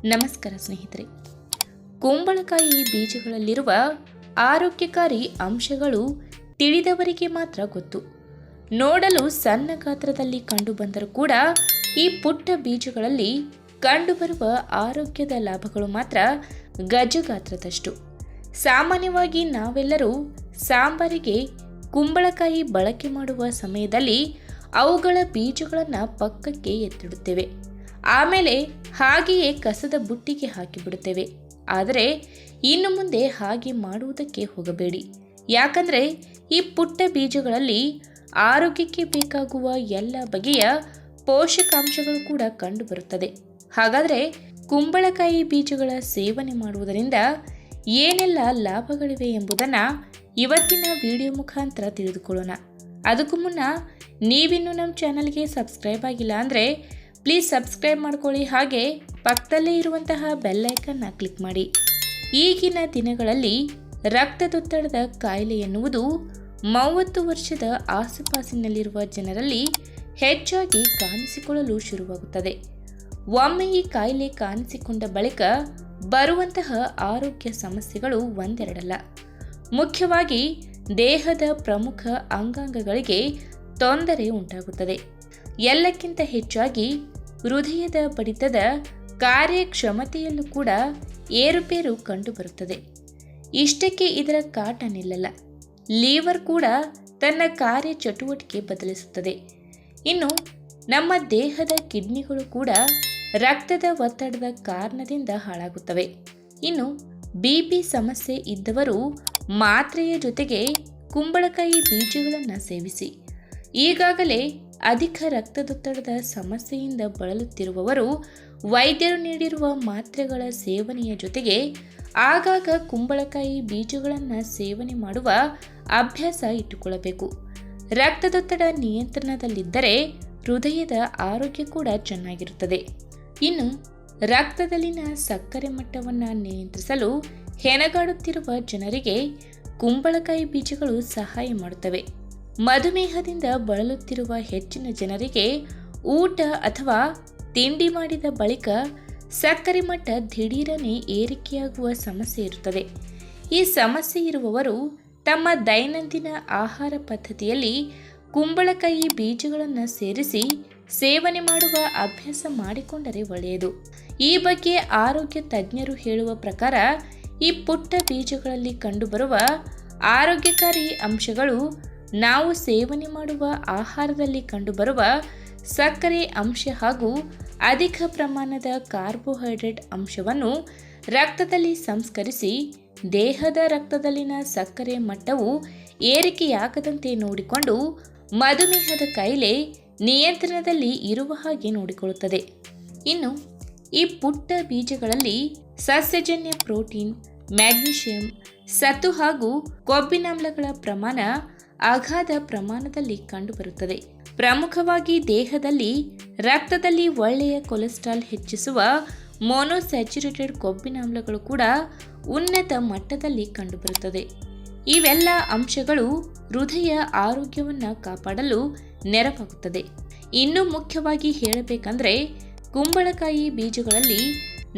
ನಮಸ್ಕಾರ ಸ್ನೇಹಿತರೆ. ಕುಂಬಳಕಾಯಿ ಬೀಜಗಳಲ್ಲಿರುವ ಆರೋಗ್ಯಕಾರಿ ಅಂಶಗಳು ತಿಳಿದವರಿಗೆ ಮಾತ್ರ ಗೊತ್ತು. ನೋಡಲು ಸಣ್ಣ ಗಾತ್ರದಲ್ಲಿ ಕಂಡುಬಂದರೂ ಕೂಡ ಈ ಪುಟ್ಟ ಬೀಜಗಳಲ್ಲಿ ಕಂಡುಬರುವ ಆರೋಗ್ಯದ ಲಾಭಗಳು ಮಾತ್ರ ಗಜಗಾತ್ರದಷ್ಟು. ಸಾಮಾನ್ಯವಾಗಿ ನಾವೆಲ್ಲರೂ ಸಾಂಬಾರಿಗೆ ಕುಂಬಳಕಾಯಿ ಬಳಕೆ ಮಾಡುವ ಸಮಯದಲ್ಲಿ ಅವುಗಳ ಬೀಜಗಳನ್ನು ಪಕ್ಕಕ್ಕೆ ಎತ್ತಿಡುತ್ತೇವೆ. ಆಮೇಲೆ ಹಾಗೆಯೇ ಕಸದ ಬುಟ್ಟಿಗೆ ಹಾಕಿಬಿಡುತ್ತೇವೆ. ಆದರೆ ಇನ್ನು ಮುಂದೆ ಹಾಗೆ ಮಾಡುವುದಕ್ಕೆ ಹೋಗಬೇಡಿ. ಯಾಕಂದರೆ ಈ ಪುಟ್ಟ ಬೀಜಗಳಲ್ಲಿ ಆರೋಗ್ಯಕ್ಕೆ ಬೇಕಾಗುವ ಎಲ್ಲ ಬಗೆಯ ಪೋಷಕಾಂಶಗಳು ಕೂಡ ಕಂಡುಬರುತ್ತದೆ. ಹಾಗಾದರೆ ಕುಂಬಳಕಾಯಿ ಬೀಜಗಳ ಸೇವನೆ ಮಾಡುವುದರಿಂದ ಏನೆಲ್ಲ ಲಾಭಗಳಿವೆ ಎಂಬುದನ್ನು ಇವತ್ತಿನ ವಿಡಿಯೋ ಮುಖಾಂತರ ತಿಳಿದುಕೊಳ್ಳೋಣ. ಅದಕ್ಕೂ ಮುನ್ನ ನೀವಿನ್ನೂ ನಮ್ಮ ಚಾನಲ್ಗೆ ಸಬ್ಸ್ಕ್ರೈಬ್ ಆಗಿಲ್ಲ ಅಂದರೆ ಪ್ಲೀಸ್ ಸಬ್ಸ್ಕ್ರೈಬ್ ಮಾಡ್ಕೊಳ್ಳಿ. ಹಾಗೆ ಪಕ್ಕದಲ್ಲೇ ಇರುವಂತಹ ಬೆಲ್ ಐಕನ್ನ ಕ್ಲಿಕ್ ಮಾಡಿ. ಈಗಿನ ದಿನಗಳಲ್ಲಿ ರಕ್ತದೊತ್ತಡದ ಕಾಯಿಲೆ ಎನ್ನುವುದು 30 ವರ್ಷದ ಆಸುಪಾಸಿನಲ್ಲಿರುವ ಜನರಲ್ಲಿ ಹೆಚ್ಚಾಗಿ ಕಾಣಿಸಿಕೊಳ್ಳಲು ಶುರುವಾಗುತ್ತದೆ. ಒಮ್ಮೆ ಈ ಕಾಯಿಲೆ ಕಾಣಿಸಿಕೊಂಡ ಬಳಿಕ ಬರುವಂತಹ ಆರೋಗ್ಯ ಸಮಸ್ಯೆಗಳು ಒಂದೆರಡಲ್ಲ. ಮುಖ್ಯವಾಗಿ ದೇಹದ ಪ್ರಮುಖ ಅಂಗಾಂಗಗಳಿಗೆ ತೊಂದರೆ ಉಂಟಾಗುತ್ತದೆ. ಎಲ್ಲಕ್ಕಿಂತ ಹೆಚ್ಚಾಗಿ ಹೃದಯದ ಬಡಿತದ ಕಾರ್ಯಕ್ಷಮತೆಯಲ್ಲೂ ಕೂಡ ಏರುಪೇರು ಕಂಡುಬರುತ್ತದೆ. ಇಷ್ಟಕ್ಕೆ ಇದರ ಕಾಟ ನಿಲ್ಲಲ್ಲ. ಲಿವರ್ ಕೂಡ ತನ್ನ ಕಾರ್ಯಚಟುವಟಿಕೆ ಬದಲಿಸುತ್ತದೆ. ಇನ್ನು ನಮ್ಮ ದೇಹದ ಕಿಡ್ನಿಗಳು ಕೂಡ ರಕ್ತದ ಒತ್ತಡದ ಕಾರಣದಿಂದ ಹಾಳಾಗುತ್ತವೆ. ಇನ್ನು BP ಸಮಸ್ಯೆ ಇದ್ದವರು ಮಾತ್ರೆಯ ಜೊತೆಗೆ ಕುಂಬಳಕಾಯಿ ಬೀಜಗಳನ್ನು ಸೇವಿಸಿ. ಈಗಾಗಲೇ ಅಧಿಕ ರಕ್ತದೊತ್ತಡದ ಸಮಸ್ಯೆಯಿಂದ ಬಳಲುತ್ತಿರುವವರು ವೈದ್ಯರು ನೀಡಿರುವ ಮಾತ್ರೆಗಳ ಸೇವನೆಯ ಜೊತೆಗೆ ಆಗಾಗ ಕುಂಬಳಕಾಯಿ ಬೀಜಗಳನ್ನು ಸೇವನೆ ಮಾಡುವ ಅಭ್ಯಾಸ ಇಟ್ಟುಕೊಳ್ಳಬೇಕು. ರಕ್ತದೊತ್ತಡ ನಿಯಂತ್ರಣದಲ್ಲಿದ್ದರೆ ಹೃದಯದ ಆರೋಗ್ಯ ಕೂಡ ಚೆನ್ನಾಗಿರುತ್ತದೆ. ಇನ್ನು ರಕ್ತದಲ್ಲಿನ ಸಕ್ಕರೆ ಮಟ್ಟವನ್ನು ನಿಯಂತ್ರಿಸಲು ಹೆಣಗಾಡುತ್ತಿರುವ ಜನರಿಗೆ ಕುಂಬಳಕಾಯಿ ಬೀಜಗಳು ಸಹಾಯ ಮಾಡುತ್ತವೆ. ಮಧುಮೇಹದಿಂದ ಬಳಲುತ್ತಿರುವ ಹೆಚ್ಚಿನ ಜನರಿಗೆ ಊಟ ಅಥವಾ ತಿಂಡಿ ಮಾಡಿದ ಬಳಿಕ ಸಕ್ಕರೆ ಮಟ್ಟ ದಿಢೀರನೆ ಏರಿಕೆಯಾಗುವ ಸಮಸ್ಯೆ ಇರುತ್ತದೆ. ಈ ಸಮಸ್ಯೆ ಇರುವವರು ತಮ್ಮ ದೈನಂದಿನ ಆಹಾರ ಪದ್ಧತಿಯಲ್ಲಿ ಕುಂಬಳಕಾಯಿ ಬೀಜಗಳನ್ನು ಸೇರಿಸಿ ಸೇವನೆ ಮಾಡುವ ಅಭ್ಯಾಸ ಮಾಡಿಕೊಂಡರೆ ಒಳ್ಳೆಯದು. ಈ ಬಗ್ಗೆ ಆರೋಗ್ಯ ತಜ್ಞರು ಹೇಳುವ ಪ್ರಕಾರ ಈ ಪುಟ್ಟ ಬೀಜಗಳಲ್ಲಿ ಕಂಡುಬರುವ ಆರೋಗ್ಯಕಾರಿ ಅಂಶಗಳು ನಾವು ಸೇವನೆ ಮಾಡುವ ಆಹಾರದಲ್ಲಿ ಕಂಡುಬರುವ ಸಕ್ಕರೆ ಅಂಶ ಹಾಗೂ ಅಧಿಕ ಪ್ರಮಾಣದ ಕಾರ್ಬೋಹೈಡ್ರೇಟ್ ಅಂಶವನ್ನು ರಕ್ತದಲ್ಲಿ ಸಂಸ್ಕರಿಸಿ ದೇಹದ ರಕ್ತದಲ್ಲಿನ ಸಕ್ಕರೆ ಮಟ್ಟವು ಏರಿಕೆಯಾಗದಂತೆ ನೋಡಿಕೊಂಡು ಮಧುಮೇಹದ ಕಾಯಿಲೆ ನಿಯಂತ್ರಣದಲ್ಲಿ ಇರುವ ಹಾಗೆ ನೋಡಿಕೊಳ್ಳುತ್ತದೆ. ಇನ್ನು ಈ ಪುಟ್ಟ ಬೀಜಗಳಲ್ಲಿ ಸಸ್ಯಜನ್ಯ ಪ್ರೋಟೀನ್, ಮ್ಯಾಗ್ನೀಷಿಯಂ, ಸತು ಹಾಗೂ ಕೊಬ್ಬಿನಾಮ್ಲಗಳ ಪ್ರಮಾಣ ಅಗಾಧ ಪ್ರಮಾಣದಲ್ಲಿ ಕಂಡುಬರುತ್ತದೆ. ಪ್ರಮುಖವಾಗಿ ದೇಹದಲ್ಲಿ ರಕ್ತದಲ್ಲಿ ಒಳ್ಳೆಯ ಕೊಲೆಸ್ಟ್ರಾಲ್ ಹೆಚ್ಚಿಸುವ ಮೊನೋಸ್ಯಾಚುರೇಟೆಡ್ ಕೊಬ್ಬಿನಾಮ್ಲಗಳು ಕೂಡ ಉನ್ನತ ಮಟ್ಟದಲ್ಲಿ ಕಂಡುಬರುತ್ತದೆ. ಇವೆಲ್ಲ ಅಂಶಗಳು ಹೃದಯ ಆರೋಗ್ಯವನ್ನು ಕಾಪಾಡಲು ನೆರವಾಗುತ್ತದೆ. ಇನ್ನು ಮುಖ್ಯವಾಗಿ ಹೇಳಬೇಕಂದ್ರೆ ಕುಂಬಳಕಾಯಿ ಬೀಜಗಳಲ್ಲಿ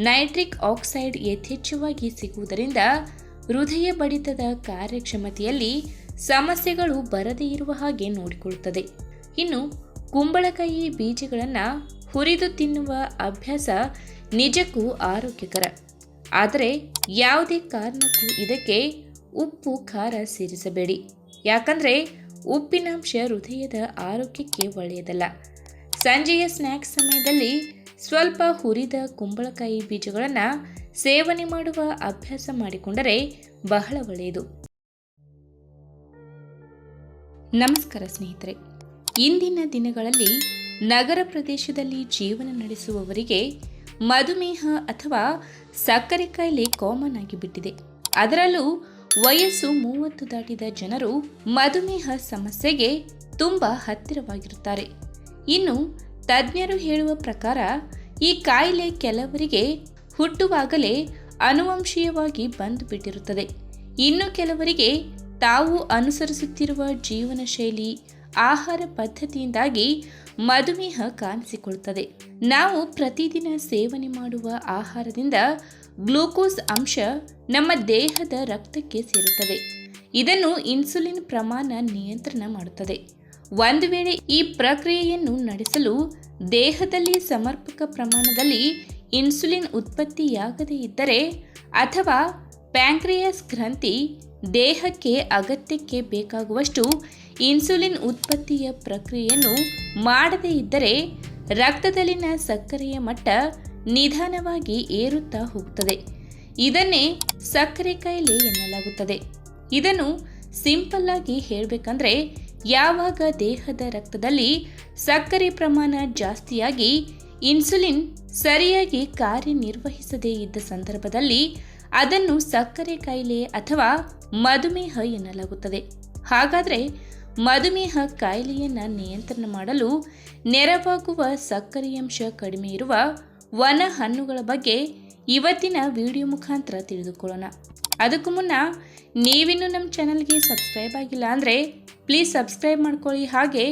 ನೈಟ್ರಿಕ್ ಆಕ್ಸೈಡ್ ಯಥೇಚ್ಛವಾಗಿ ಸಿಗುವುದರಿಂದ ಹೃದಯ ಬಡಿತದ ಕಾರ್ಯಕ್ಷಮತೆಯಲ್ಲಿ ಸಮಸ್ಯೆಗಳು ಬರದೇ ಇರುವ ಹಾಗೆ ನೋಡಿಕೊಳ್ಳುತ್ತದೆ. ಇನ್ನು ಕುಂಬಳಕಾಯಿ ಬೀಜಗಳನ್ನು ಹುರಿದು ತಿನ್ನುವ ಅಭ್ಯಾಸ ನಿಜಕ್ಕೂ ಆರೋಗ್ಯಕರ. ಆದರೆ ಯಾವುದೇ ಕಾರಣಕ್ಕೂ ಇದಕ್ಕೆ ಉಪ್ಪು ಖಾರ ಸೇರಿಸಬೇಡಿ. ಯಾಕಂದರೆ ಉಪ್ಪಿನಾಂಶ ಹೃದಯದ ಆರೋಗ್ಯಕ್ಕೆ ಒಳ್ಳೆಯದಲ್ಲ. ಸಂಜೆಯ ಸ್ನ್ಯಾಕ್ಸ್ ಸಮಯದಲ್ಲಿ ಸ್ವಲ್ಪ ಹುರಿದ ಕುಂಬಳಕಾಯಿ ಬೀಜಗಳನ್ನು ಸೇವನೆ ಮಾಡುವ ಅಭ್ಯಾಸ ಮಾಡಿಕೊಂಡರೆ ಬಹಳ ಒಳ್ಳೆಯದು. ನಮಸ್ಕಾರ ಸ್ನೇಹಿತರೆ. ಇಂದಿನ ದಿನಗಳಲ್ಲಿ ನಗರ ಪ್ರದೇಶದಲ್ಲಿ ಜೀವನ ನಡೆಸುವವರಿಗೆ ಮಧುಮೇಹ ಅಥವಾ ಸಕ್ಕರೆ ಕಾಯಿಲೆ ಕಾಮನ್ ಆಗಿಬಿಟ್ಟಿದೆ. ಅದರಲ್ಲೂ ವಯಸ್ಸು 30 ದಾಟಿದ ಜನರು ಮಧುಮೇಹ ಸಮಸ್ಯೆಗೆ ತುಂಬ ಹತ್ತಿರವಾಗಿರುತ್ತಾರೆ. ಇನ್ನು ತಜ್ಞರು ಹೇಳುವ ಪ್ರಕಾರ ಈ ಕಾಯಿಲೆ ಕೆಲವರಿಗೆ ಹುಟ್ಟುವಾಗಲೇ ಆನುವಂಶೀಯವಾಗಿ ಬಂದು ಬಿಟ್ಟಿರುತ್ತದೆ. ಇನ್ನು ಕೆಲವರಿಗೆ ತಾವು ಅನುಸರಿಸುತ್ತಿರುವ ಜೀವನ ಶೈಲಿ, ಆಹಾರ ಪದ್ಧತಿಯಿಂದಾಗಿ ಮಧುಮೇಹ ಕಾಣಿಸಿಕೊಳ್ಳುತ್ತದೆ. ನಾವು ಪ್ರತಿದಿನ ಸೇವನೆ ಮಾಡುವ ಆಹಾರದಿಂದ ಗ್ಲೂಕೋಸ್ ಅಂಶ ನಮ್ಮ ದೇಹದ ರಕ್ತಕ್ಕೆ ಸೇರುತ್ತದೆ. ಇದನ್ನು ಇನ್ಸುಲಿನ್ ಪ್ರಮಾಣ ನಿಯಂತ್ರಣ ಮಾಡುತ್ತದೆ. ಒಂದು ವೇಳೆ ಈ ಪ್ರಕ್ರಿಯೆಯನ್ನು ನಡೆಸಲು ದೇಹದಲ್ಲಿ ಸಮರ್ಪಕ ಪ್ರಮಾಣದಲ್ಲಿ ಇನ್ಸುಲಿನ್ ಉತ್ಪತ್ತಿಯಾಗದೇ ಇದ್ದರೆ ಅಥವಾ ಪ್ಯಾಂಕ್ರಿಯಾಸ್ ಗ್ರಂಥಿ ದೇಹಕ್ಕೆ ಅಗತ್ಯಕ್ಕೆ ಬೇಕಾಗುವಷ್ಟು ಇನ್ಸುಲಿನ್ ಉತ್ಪತ್ತಿಯ ಪ್ರಕ್ರಿಯೆಯನ್ನು ಮಾಡದೇ ಇದ್ದರೆ ರಕ್ತದಲ್ಲಿನ ಸಕ್ಕರೆಯ ಮಟ್ಟ ನಿಧಾನವಾಗಿ ಏರುತ್ತಾ ಹೋಗುತ್ತದೆ. ಇದನ್ನೇ ಸಕ್ಕರೆ ಕಾಯಿಲೆ ಎನ್ನಲಾಗುತ್ತದೆ. ಇದನ್ನು ಸಿಂಪಲ್ ಆಗಿ ಹೇಳಬೇಕಂದ್ರೆ, ಯಾವಾಗ ದೇಹದ ರಕ್ತದಲ್ಲಿ ಸಕ್ಕರೆ ಪ್ರಮಾಣ ಜಾಸ್ತಿಯಾಗಿ ಇನ್ಸುಲಿನ್ ಸರಿಯಾಗಿ ಕಾರ್ಯನಿರ್ವಹಿಸದೇ ಇದ್ದ ಸಂದರ್ಭದಲ್ಲಿ ಅದನ್ನು ಸಕ್ಕರೆ ಕಾಯಿಲೆ ಅಥವಾ ಮಧುಮೇಹ ಎನ್ನಲಾಗುತ್ತದೆ. ಹಾಗಾದರೆ ಮಧುಮೇಹ ಕಾಯಿಲೆಯನ್ನು ನಿಯಂತ್ರಣ ಮಾಡಲು ನೆರವಾಗುವ ಸಕ್ಕರೆಯಂಶ ಕಡಿಮೆ ಇರುವ ವನ ಹಣ್ಣುಗಳ ಬಗ್ಗೆ ಇವತ್ತಿನ ವಿಡಿಯೋ ಮುಖಾಂತರ ತಿಳಿದುಕೊಳ್ಳೋಣ. ಅದಕ್ಕೂ ಮುನ್ನ ನೀವಿನ್ನೂ ನಮ್ಮ ಚಾನಲ್ಗೆ ಸಬ್ಸ್ಕ್ರೈಬ್ ಆಗಿಲ್ಲ ಅಂದರೆ ಪ್ಲೀಸ್ ಸಬ್ಸ್ಕ್ರೈಬ್ ಮಾಡ್ಕೊಳ್ಳಿ, ಹಾಗೆ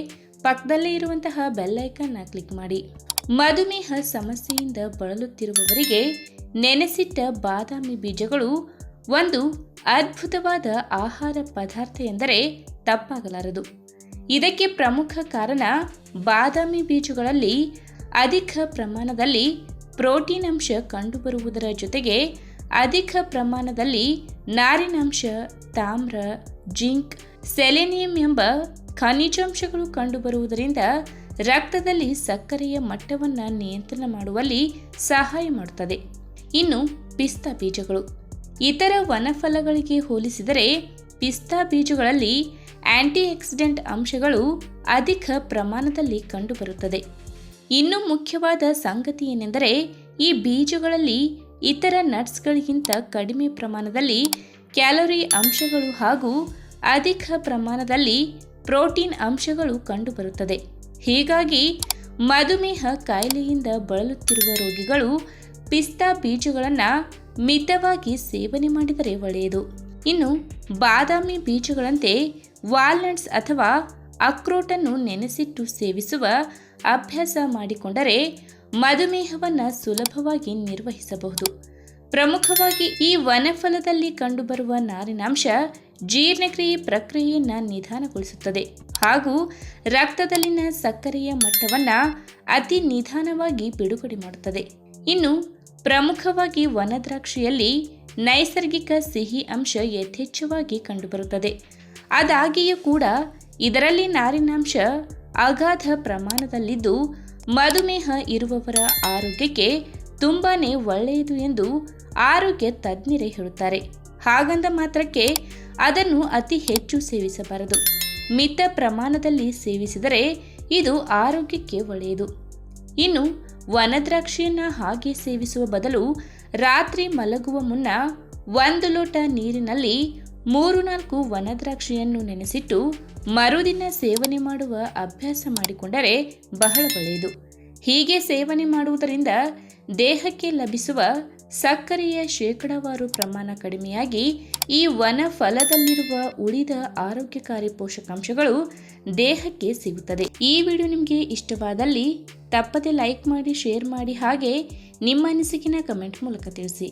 ಪಕ್ಕದಲ್ಲೇ ಇರುವಂತಹ ಬೆಲ್ ಐಕನ್ನ ಕ್ಲಿಕ್ ಮಾಡಿ. ಮಧುಮೇಹ ಸಮಸ್ಯೆಯಿಂದ ಬಳಲುತ್ತಿರುವವರಿಗೆ ನೆನೆಸಿಟ್ಟ ಬಾದಾಮಿ ಬೀಜಗಳು ಒಂದು ಅದ್ಭುತವಾದ ಆಹಾರ ಪದಾರ್ಥ ಎಂದರೆ ತಪ್ಪಾಗಲಾರದು. ಇದಕ್ಕೆ ಪ್ರಮುಖ ಕಾರಣ ಬಾದಾಮಿ ಬೀಜಗಳಲ್ಲಿ ಅಧಿಕ ಪ್ರಮಾಣದಲ್ಲಿ ಪ್ರೋಟೀನ್ ಅಂಶ ಕಂಡುಬರುವುದರ ಜೊತೆಗೆ ಅಧಿಕ ಪ್ರಮಾಣದಲ್ಲಿ ನಾರಿನಾಂಶ, ತಾಮ್ರ, ಜಿಂಕ್, ಸೆಲೆನಿಯಂ ಎಂಬ ಖನಿಜಾಂಶಗಳು ಕಂಡುಬರುವುದರಿಂದ ರಕ್ತದಲ್ಲಿ ಸಕ್ಕರೆಯ ಮಟ್ಟವನ್ನು ನಿಯಂತ್ರಣ ಮಾಡುವಲ್ಲಿ ಸಹಾಯ ಮಾಡುತ್ತದೆ. ಇನ್ನು ಪಿಸ್ತಾ ಬೀಜಗಳು ಇತರ ವನಫಲಗಳಿಗೆ ಹೋಲಿಸಿದರೆ ಪಿಸ್ತಾ ಬೀಜಗಳಲ್ಲಿ ಆಂಟಿ ಆಕ್ಸಿಡೆಂಟ್ ಅಂಶಗಳು ಅಧಿಕ ಪ್ರಮಾಣದಲ್ಲಿ ಕಂಡುಬರುತ್ತದೆ. ಇನ್ನು ಮುಖ್ಯವಾದ ಸಂಗತಿ ಏನೆಂದರೆ, ಈ ಬೀಜಗಳಲ್ಲಿ ಇತರ ನಟ್ಸ್ಗಳಿಗಿಂತ ಕಡಿಮೆ ಪ್ರಮಾಣದಲ್ಲಿ ಕ್ಯಾಲೋರಿ ಅಂಶಗಳು ಹಾಗೂ ಅಧಿಕ ಪ್ರಮಾಣದಲ್ಲಿ ಪ್ರೋಟೀನ್ ಅಂಶಗಳು ಕಂಡುಬರುತ್ತದೆ. ಹೀಗಾಗಿ ಮಧುಮೇಹ ಕಾಯಿಲೆಯಿಂದ ಬಳಲುತ್ತಿರುವ ರೋಗಿಗಳು ಪಿಸ್ತಾ ಬೀಜಗಳನ್ನು ಮಿತವಾಗಿ ಸೇವನೆ ಮಾಡಿದರೆ ಒಳ್ಳೆಯದು. ಇನ್ನು ಬಾದಾಮಿ ಬೀಜಗಳಂತೆ ವಾಲ್ನಟ್ಸ್ ಅಥವಾ ಅಕ್ರೋಟನ್ನು ನೆನೆಸಿಟ್ಟು ಸೇವಿಸುವ ಅಭ್ಯಾಸ ಮಾಡಿಕೊಂಡರೆ ಮಧುಮೇಹವನ್ನು ಸುಲಭವಾಗಿ ನಿರ್ವಹಿಸಬಹುದು. ಪ್ರಮುಖವಾಗಿ ಈ ವನಫಲದಲ್ಲಿ ಕಂಡುಬರುವ ನಾರಿನಾಂಶ ಜೀರ್ಣಕ್ರಿಯೆ ಪ್ರಕ್ರಿಯೆಯನ್ನು ನಿಧಾನಗೊಳಿಸುತ್ತದೆ ಹಾಗೂ ರಕ್ತದಲ್ಲಿನ ಸಕ್ಕರೆಯ ಮಟ್ಟವನ್ನು ಅತಿ ನಿಧಾನವಾಗಿ ಬಿಡುಗಡೆ ಮಾಡುತ್ತದೆ. ಇನ್ನು ಪ್ರಮುಖವಾಗಿ ವನದ್ರಾಕ್ಷಿಯಲ್ಲಿ ನೈಸರ್ಗಿಕ ಸಿಹಿ ಅಂಶ ಯಥೇಚ್ಛವಾಗಿ ಕಂಡುಬರುತ್ತದೆ. ಆದಾಗಿಯೂ ಕೂಡ ಇದರಲ್ಲಿ ನಾರಿನಾಂಶ ಅಗಾಧ ಪ್ರಮಾಣದಲ್ಲಿದ್ದು ಮಧುಮೇಹ ಇರುವವರ ಆರೋಗ್ಯಕ್ಕೆ ತುಂಬಾನೇ ಒಳ್ಳೆಯದು ಎಂದು ಆರೋಗ್ಯ ತಜ್ಞರೇ ಹೇಳುತ್ತಾರೆ. ಹಾಗಂದ ಮಾತ್ರಕ್ಕೆ ಅದನ್ನು ಅತಿ ಹೆಚ್ಚು ಸೇವಿಸಬಾರದು. ಮಿತ ಪ್ರಮಾಣದಲ್ಲಿ ಸೇವಿಸಿದರೆ ಇದು ಆರೋಗ್ಯಕ್ಕೆ ಒಳ್ಳೆಯದು. ಇನ್ನು ವನದ್ರಾಕ್ಷಿಯನ್ನು ಹಾಗೆ ಸೇವಿಸುವ ಬದಲು ರಾತ್ರಿ ಮಲಗುವ ಮುನ್ನ 1 ಲೋಟ ನೀರಿನಲ್ಲಿ 3-4 ವನದ್ರಾಕ್ಷಿಯನ್ನು ನೆನೆಸಿಟ್ಟು ಮರುದಿನ ಸೇವನೆ ಮಾಡುವ ಅಭ್ಯಾಸ ಮಾಡಿಕೊಂಡರೆ ಬಹಳ ಒಳ್ಳೆಯದು. ಹೀಗೆ ಸೇವನೆ ಮಾಡುವುದರಿಂದ ದೇಹಕ್ಕೆ ಲಭಿಸುವ ಸಕ್ಕರೆಯ ಶೇಕಡಾವಾರು ಪ್ರಮಾಣ ಕಡಿಮೆಯಾಗಿ ಈ ವನ ಫಲದಲ್ಲಿರುವ ಉಳಿದ ಆರೋಗ್ಯಕಾರಿ ಪೋಷಕಾಂಶಗಳು ದೇಹಕ್ಕೆ ಸಿಗುತ್ತದೆ. ಈ ವಿಡಿಯೋ ನಿಮಗೆ ಇಷ್ಟವಾದಲ್ಲಿ ತಪ್ಪದೆ ಲೈಕ್ ಮಾಡಿ, ಶೇರ್ ಮಾಡಿ, ಹಾಗೆ ನಿಮ್ಮ ಅನಿಸಿಕೆನ ಕಮೆಂಟ್ ಮೂಲಕ ತಿಳಿಸಿ.